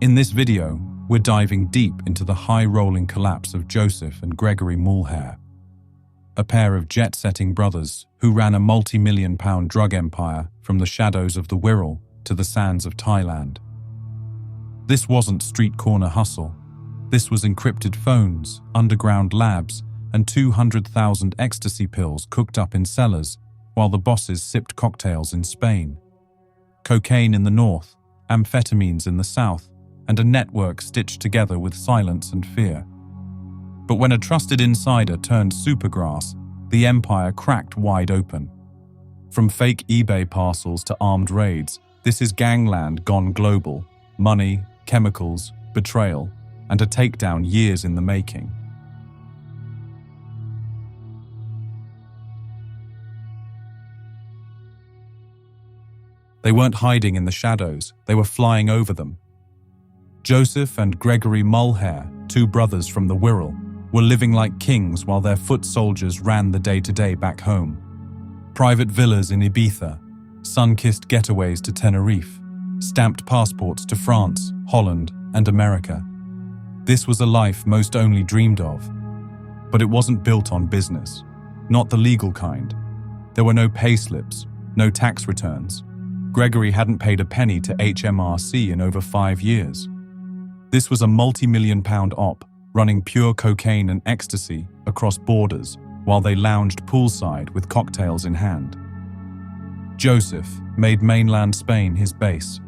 In this video, we're diving deep into the high-rolling collapse of Joseph and Gregory Mulhare, a pair of jet-setting brothers who ran a multi-million-pound drug empire from the shadows of the Wirral to the sands of Thailand. This wasn't street corner hustle. This was encrypted phones, underground labs, and 200,000 ecstasy pills cooked up in cellars while the bosses sipped cocktails in Spain. Cocaine in the north, amphetamines in the south, and a network stitched together with silence and fear. But when a trusted insider turned supergrass, the empire cracked wide open. From fake eBay parcels to armed raids, this is gangland gone global. Money, chemicals, betrayal, and a takedown years in the making. They weren't hiding in the shadows, they were flying over them. Joseph and Gregory Mulhare, two brothers from the Wirral, were living like kings while their foot soldiers ran the day-to-day back home. Private villas in Ibiza, sun-kissed getaways to Tenerife, stamped passports to France, Holland, and America. This was a life most only dreamed of. But it wasn't built on business, not the legal kind. There were no payslips, no tax returns. Gregory hadn't paid a penny to HMRC in over 5 years. This was a multi-million-pound op, running pure cocaine and ecstasy across borders while they lounged poolside with cocktails in hand. Joseph made mainland Spain his base,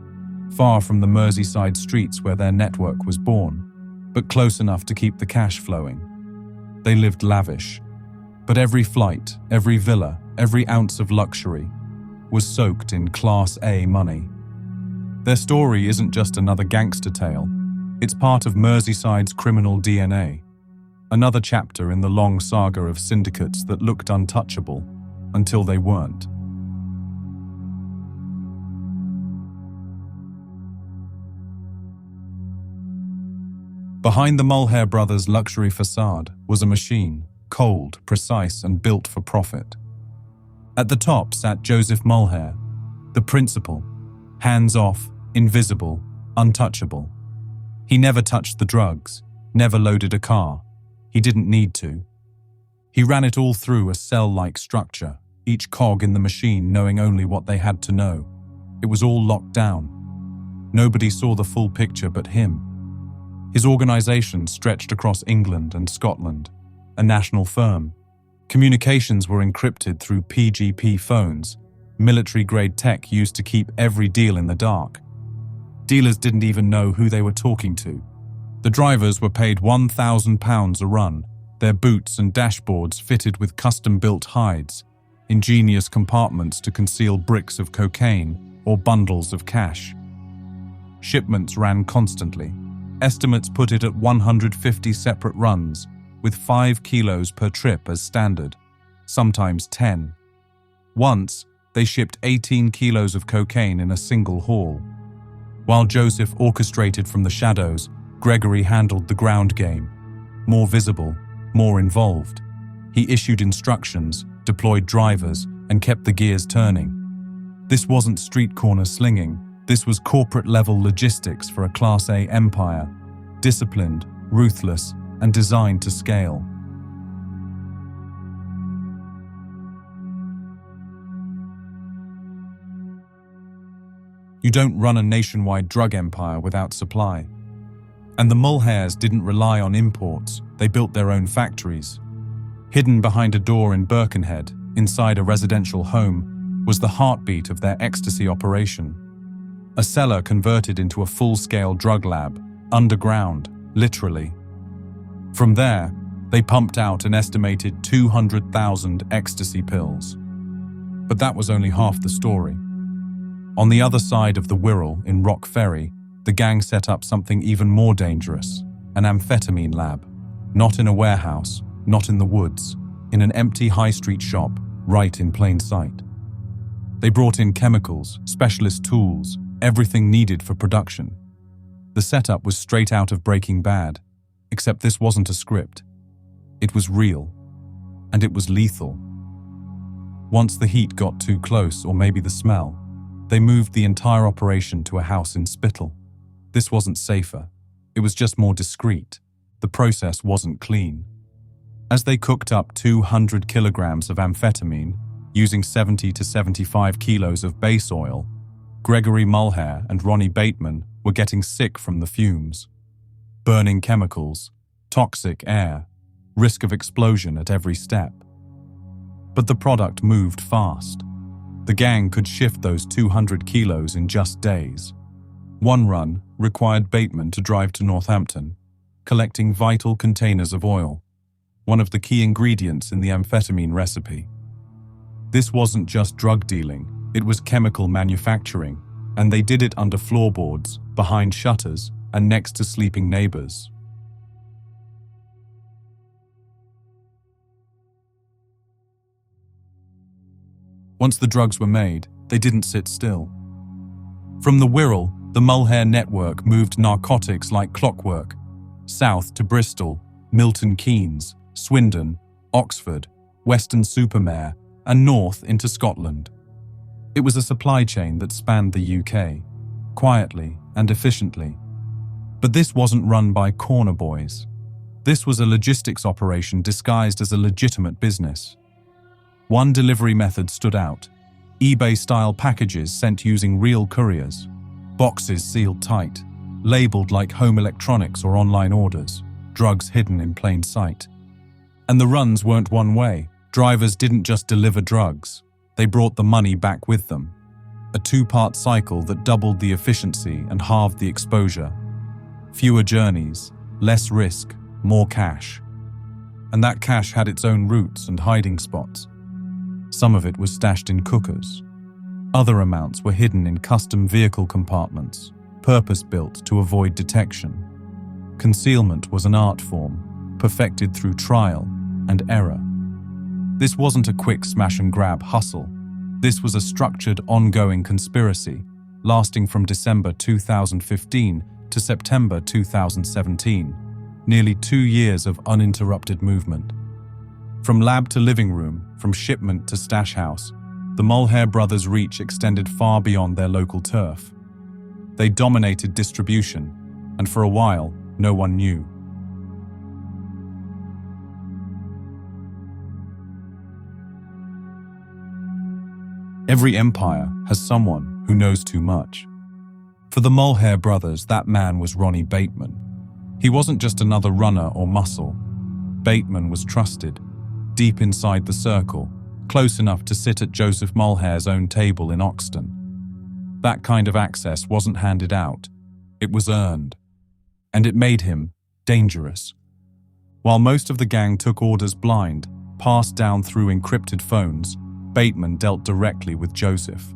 far from the Merseyside streets where their network was born, but close enough to keep the cash flowing. They lived lavish, but every flight, every villa, every ounce of luxury was soaked in Class A money. Their story isn't just another gangster tale, it's part of Merseyside's criminal DNA, another chapter in the long saga of syndicates that looked untouchable until they weren't. Behind the Mulhare brothers' luxury facade was a machine, cold, precise, and built for profit. At the top sat Joseph Mulhare, the principal, hands-off, invisible, untouchable. He never touched the drugs, never loaded a car. He didn't need to. He ran it all through a cell-like structure, each cog in the machine knowing only what they had to know. It was all locked down. Nobody saw the full picture but him. His organization stretched across England and Scotland, a national firm. Communications were encrypted through PGP phones, military-grade tech used to keep every deal in the dark. Dealers didn't even know who they were talking to. The drivers were paid £1,000 a run, their boots and dashboards fitted with custom-built hides, ingenious compartments to conceal bricks of cocaine or bundles of cash. Shipments ran constantly. Estimates put it at 150 separate runs, with 5 kilos per trip as standard, sometimes 10. Once, they shipped 18 kilos of cocaine in a single haul. While Joseph orchestrated from the shadows, Gregory handled the ground game. More visible, more involved. He issued instructions, deployed drivers, and kept the gears turning. This wasn't street corner slinging. This was corporate-level logistics for a Class A empire, disciplined, ruthless, and designed to scale. You don't run a nationwide drug empire without supply. And the Mulhares didn't rely on imports, they built their own factories. Hidden behind a door in Birkenhead, inside a residential home, was the heartbeat of their ecstasy operation. A cellar converted into a full-scale drug lab, underground, literally. From there, they pumped out an estimated 200,000 ecstasy pills. But that was only half the story. On the other side of the Wirral, in Rock Ferry, the gang set up something even more dangerous, an amphetamine lab. Not in a warehouse, not in the woods, in an empty high street shop, right in plain sight. They brought in chemicals, specialist tools, everything needed for production. The setup was straight out of Breaking Bad, except this wasn't a script. It was real, and it was lethal. Once the heat got too close, or maybe the smell, they moved the entire operation to a house in Spittal. This wasn't safer. It was just more discreet. The process wasn't clean. As they cooked up 200 kilograms of amphetamine, using 70 to 75 kilos of base oil, Gregory Mulhare and Ronnie Bateman were getting sick from the fumes. Burning chemicals, toxic air, risk of explosion at every step. But the product moved fast. The gang could shift those 200 kilos in just days. One run required Bateman to drive to Northampton, collecting vital containers of oil, one of the key ingredients in the amphetamine recipe. This wasn't just drug dealing, it was chemical manufacturing, and they did it under floorboards, behind shutters, and next to sleeping neighbors. Once the drugs were made, they didn't sit still. From the Wirral, the Mulhare network moved narcotics like clockwork, south to Bristol, Milton Keynes, Swindon, Oxford, Weston-super-Mare, and north into Scotland. It was a supply chain that spanned the UK, quietly and efficiently. But this wasn't run by corner boys. This was a logistics operation disguised as a legitimate business. One delivery method stood out: eBay-style packages sent using real couriers, boxes sealed tight, labeled like home electronics or online orders, drugs hidden in plain sight. And the runs weren't one way. Drivers didn't just deliver drugs, they brought the money back with them. A two-part cycle that doubled the efficiency and halved the exposure. Fewer journeys, less risk, more cash. And that cash had its own routes and hiding spots. Some of it was stashed in cookers. Other amounts were hidden in custom vehicle compartments, purpose-built to avoid detection. Concealment was an art form, perfected through trial and error. This wasn't a quick smash-and-grab hustle. This was a structured, ongoing conspiracy, lasting from December 2015 to September 2017, nearly 2 years of uninterrupted movement. From lab to living room, from shipment to stash house, the Mulhare brothers' reach extended far beyond their local turf. They dominated distribution, and for a while, no one knew. Every empire has someone who knows too much. For the Mulhare brothers, that man was Ronnie Bateman. He wasn't just another runner or muscle. Bateman was trusted, deep inside the circle, close enough to sit at Joseph Mulhare's own table in Oxton. That kind of access wasn't handed out, it was earned. And it made him dangerous. While most of the gang took orders blind, passed down through encrypted phones, Bateman dealt directly with Joseph.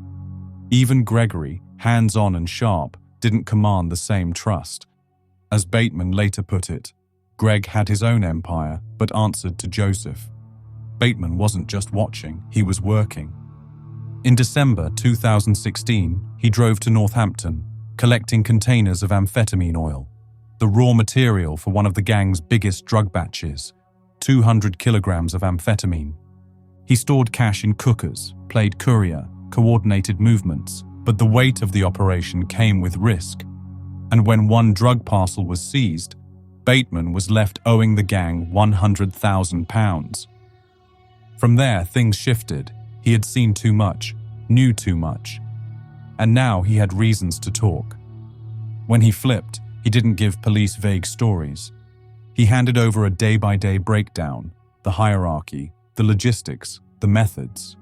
Even Gregory, hands-on and sharp, didn't command the same trust. As Bateman later put it, Greg had his own empire, but answered to Joseph. Bateman wasn't just watching, he was working. In December 2016, he drove to Northampton, collecting containers of amphetamine oil, the raw material for one of the gang's biggest drug batches, 200 kilograms of amphetamine. He stored cash in cookers, played courier, coordinated movements, but the weight of the operation came with risk. And when one drug parcel was seized, Bateman was left owing the gang £100,000. From there, things shifted. He had seen too much, knew too much, and now he had reasons to talk. When he flipped, he didn't give police vague stories. He handed over a day-by-day breakdown, the hierarchy, the logistics, the methods.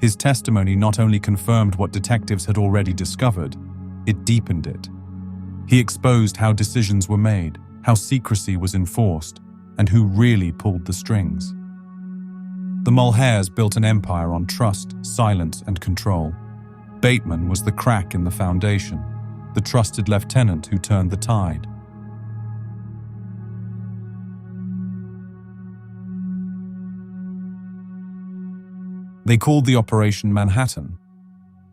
His testimony not only confirmed what detectives had already discovered, it deepened it. He exposed how decisions were made, how secrecy was enforced, and who really pulled the strings. The Mulhares built an empire on trust, silence, and control. Bateman was the crack in the foundation, the trusted lieutenant who turned the tide. They called the operation Manhattan.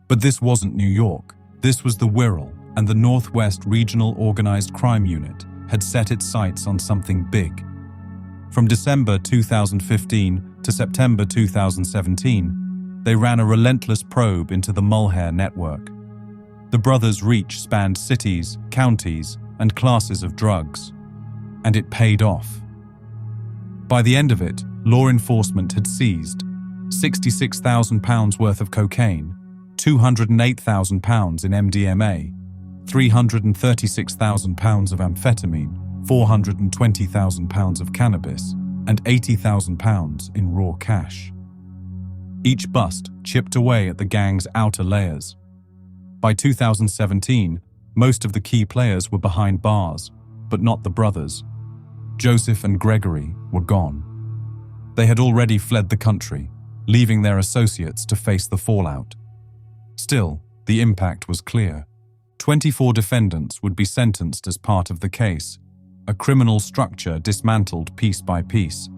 But this wasn't New York. This was the Wirral, and the Northwest Regional Organized Crime Unit had set its sights on something big. From December 2015 to September 2017, they ran a relentless probe into the Mulhare network. The brothers' reach spanned cities, counties, and classes of drugs. And it paid off. By the end of it, law enforcement had seized £66,000 worth of cocaine, £208,000 in MDMA, £336,000 of amphetamine, £420,000 of cannabis, and £80,000 in raw cash. Each bust chipped away at the gang's outer layers. By 2017, most of the key players were behind bars, but not the brothers. Joseph and Gregory were gone. They had already fled the country, leaving their associates to face the fallout. Still, the impact was clear. 24 defendants would be sentenced as part of the case, a criminal structure dismantled piece by piece.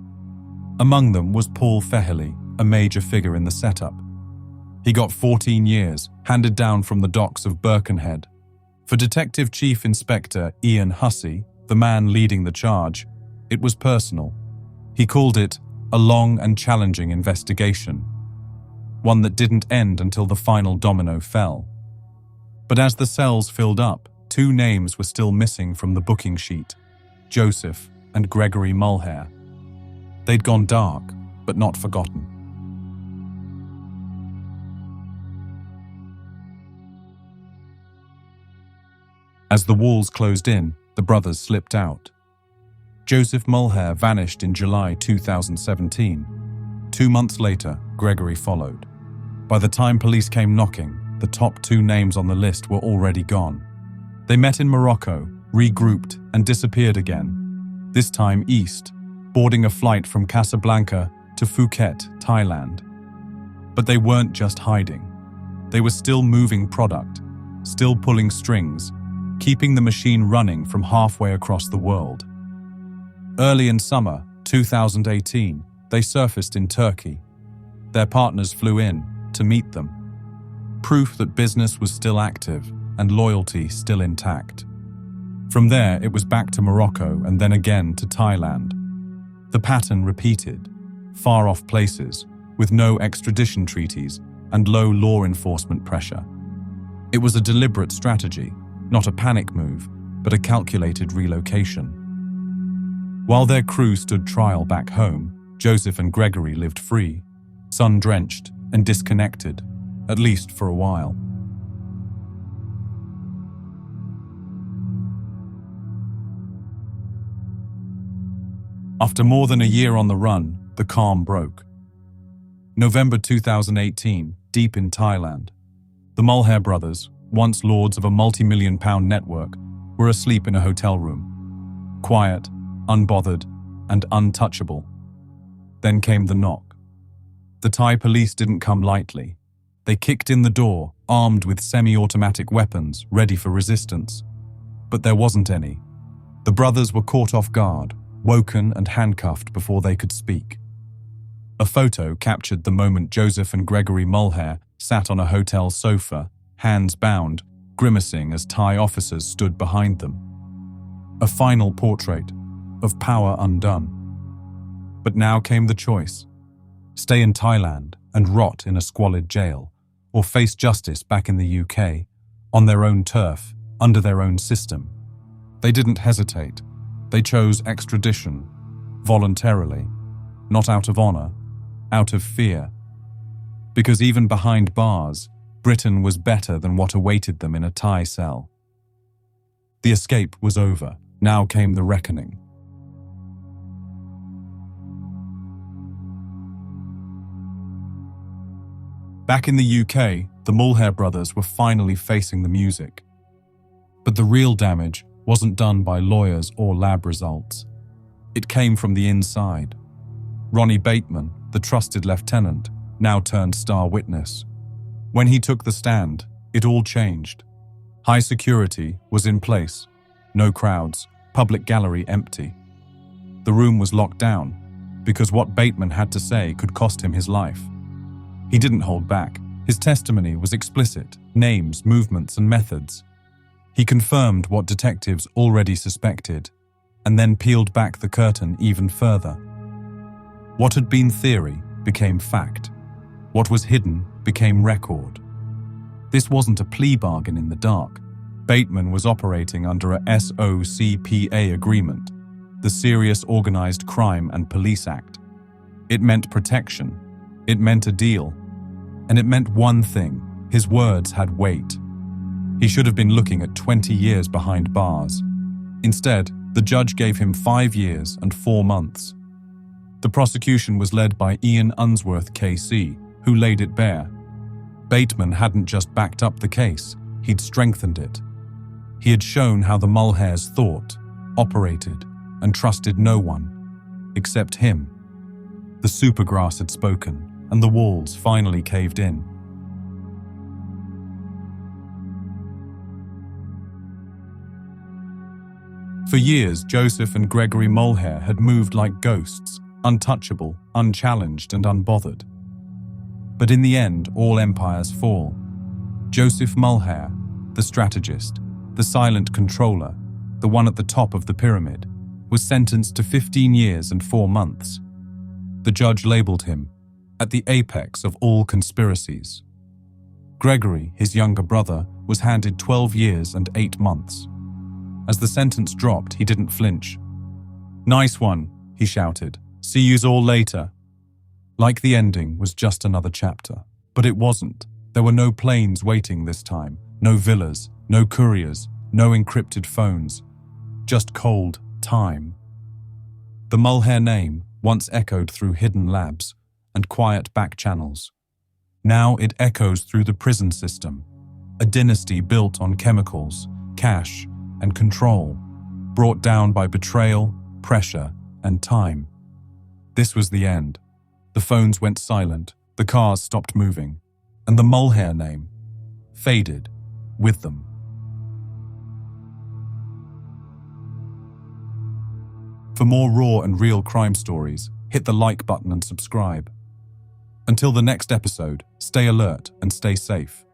Among them was Paul Fehily, a major figure in the setup. He got 14 years, handed down from the docks of Birkenhead. For Detective Chief Inspector Ian Hussey, the man leading the charge, it was personal. He called it a long and challenging investigation, one that didn't end until the final domino fell. But as the cells filled up, two names were still missing from the booking sheet: Joseph and Gregory Mulhare. They'd gone dark, but not forgotten. As the walls closed in, the brothers slipped out. Joseph Mulhare vanished in July 2017. 2 months later, Gregory followed. By the time police came knocking, the top two names on the list were already gone. They met in Morocco, regrouped, and disappeared again, this time east, boarding a flight from Casablanca to Phuket, Thailand. But they weren't just hiding. They were still moving product, still pulling strings, keeping the machine running from halfway across the world. Early in summer 2018, they surfaced in Turkey. Their partners flew in to meet them. Proof that business was still active and loyalty still intact. From there, it was back to Morocco and then again to Thailand. The pattern repeated, far-off places, with no extradition treaties and low law enforcement pressure. It was a deliberate strategy, not a panic move, but a calculated relocation. While their crew stood trial back home, Joseph and Gregory lived free, sun-drenched and disconnected, at least for a while. After more than a year on the run, the calm broke. November 2018, deep in Thailand. The Mulhare brothers, once lords of a multi-million-pound network, were asleep in a hotel room. Quiet, unbothered, and untouchable. Then came the knock. The Thai police didn't come lightly. They kicked in the door, armed with semi-automatic weapons, ready for resistance. But there wasn't any. The brothers were caught off guard, woken and handcuffed before they could speak. A photo captured the moment Joseph and Gregory Mulhare sat on a hotel sofa, hands bound, grimacing as Thai officers stood behind them. A final portrait of power undone. But now came the choice: stay in Thailand and rot in a squalid jail, or face justice back in the UK, on their own turf, under their own system. They didn't hesitate. They chose extradition, voluntarily, not out of honor, out of fear. Because even behind bars, Britain was better than what awaited them in a Thai cell. The escape was over. Now came the reckoning. Back in the UK, the Mulhare brothers were finally facing the music. But the real damage wasn't done by lawyers or lab results. It came from the inside. Ronnie Bateman, the trusted lieutenant, now turned star witness. When he took the stand, it all changed. High security was in place. No crowds, public gallery empty. The room was locked down, because what Bateman had to say could cost him his life. He didn't hold back. His testimony was explicit: names, movements, and methods. He confirmed what detectives already suspected, and then peeled back the curtain even further. What had been theory became fact. What was hidden became record. This wasn't a plea bargain in the dark. Bateman was operating under a SOCPA agreement, the Serious Organized Crime and Police Act. It meant protection, it meant a deal, and it meant one thing: his words had weight. He should have been looking at 20 years behind bars. Instead, the judge gave him 5 years and 4 months. The prosecution was led by Ian Unsworth KC, who laid it bare. Bateman hadn't just backed up the case, he'd strengthened it. He had shown how the Mulhares thought, operated, and trusted no one, except him. The supergrass had spoken, and the walls finally caved in. For years, Joseph and Gregory Mulhare had moved like ghosts, untouchable, unchallenged, and unbothered. But in the end, all empires fall. Joseph Mulhare, the strategist, the silent controller, the one at the top of the pyramid, was sentenced to 15 years and 4 months. The judge labeled him at the apex of all conspiracies. Gregory, his younger brother, was handed 12 years and 8 months. As the sentence dropped, he didn't flinch. "Nice one," he shouted. "See yous all later." Like the ending was just another chapter. But it wasn't. There were no planes waiting this time, no villas, no couriers, no encrypted phones. Just cold time. The Mulhare name once echoed through hidden labs and quiet back channels. Now it echoes through the prison system, a dynasty built on chemicals, cash, and control, brought down by betrayal, pressure, and time. This was the end. The phones went silent, the cars stopped moving, and the Mulhare name faded with them. For more raw and real crime stories, hit the like button and subscribe. Until the next episode, stay alert and stay safe.